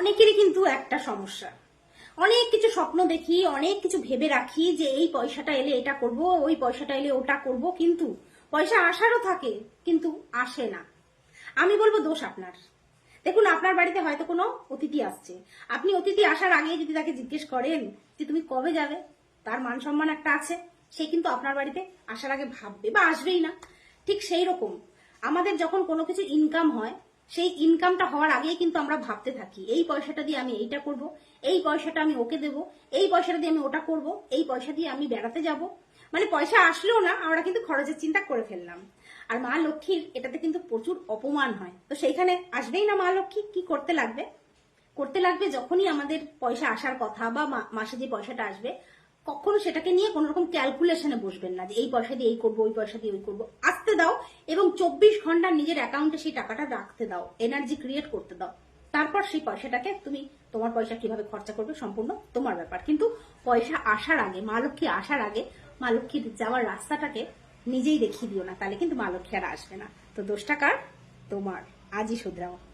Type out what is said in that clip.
অনেকেরই কিন্তু একটা সমস্যা, অনেক কিছু স্বপ্ন দেখি, অনেক কিছু ভেবে রাখি যে এই পয়সাটা এলে এটা করব, ওই পয়সাটা এলে ওটা করব, কিন্তু পয়সা আসারও থাকে কিন্তু আসে না। আমি বলবো দোষ আপনার। দেখুন, আপনার বাড়িতে হয়তো কোনো অতিথি আসছে, আপনি অতিথি আসার আগে যদি তাকে জিজ্ঞেস করেন যে তুমি কবে যাবে, তার মান সম্মান একটা আছে, সে কিন্তু আপনার বাড়িতে আসার আগে ভাববে বা আসবেই না। ঠিক সেই রকম আমাদের যখন কোনো কিছু ইনকাম হয়, সেই ইনকামটা হওয়ার আগেই কিন্তু আমরা ভাবতে থাকি এই পয়সাটা দিয়ে আমি এইটা করব, এই পয়সাটা আমি ওকে দেবো, এই পয়সাটা দিয়ে আমি ওটা করব, এই পয়সা দিয়ে আমি বেড়াতে যাব। মানে পয়সা আসলেও না, আমরা কিন্তু খরচের চিন্তা করে ফেললাম। আর মা লক্ষ্মীর এটাতে কিন্তু প্রচুর অপমান হয়, তো সেইখানে আসবেই না মা লক্ষ্মী। কি করতে লাগবে? করতে লাগবে যখনই আমাদের পয়সা আসার কথা বা মাসে যে পয়সাটা আসবে, কখনো সেটাকে নিয়ে কোনো রকম ক্যালকুলেশনে বসবেন না যে এই পয়সা দিয়ে এই করবো, ওই পয়সা দিয়ে ওই করবো। আসতে দাও এবং 24 ঘন্টা নিজের অ্যাকাউন্টে সেই টাকাটা রাখতে দাও, এনার্জি ক্রিয়েট করতে দাও। তারপর সেই পয়সাটাকে তুমি, তোমার পয়সা কিভাবে খরচা করবে সম্পূর্ণ তোমার ব্যাপার। কিন্তু পয়সা আসার আগে, মা লক্ষ্মী আসার আগে, মা লক্ষ্মীর যাওয়ার রাস্তাটাকে নিজেই দেখিয়ে দিও না, তাহলে কিন্তু মা লক্ষ্মী আর আসবে না। তো দোষটা কার? তোমার। আজই শুধরাও।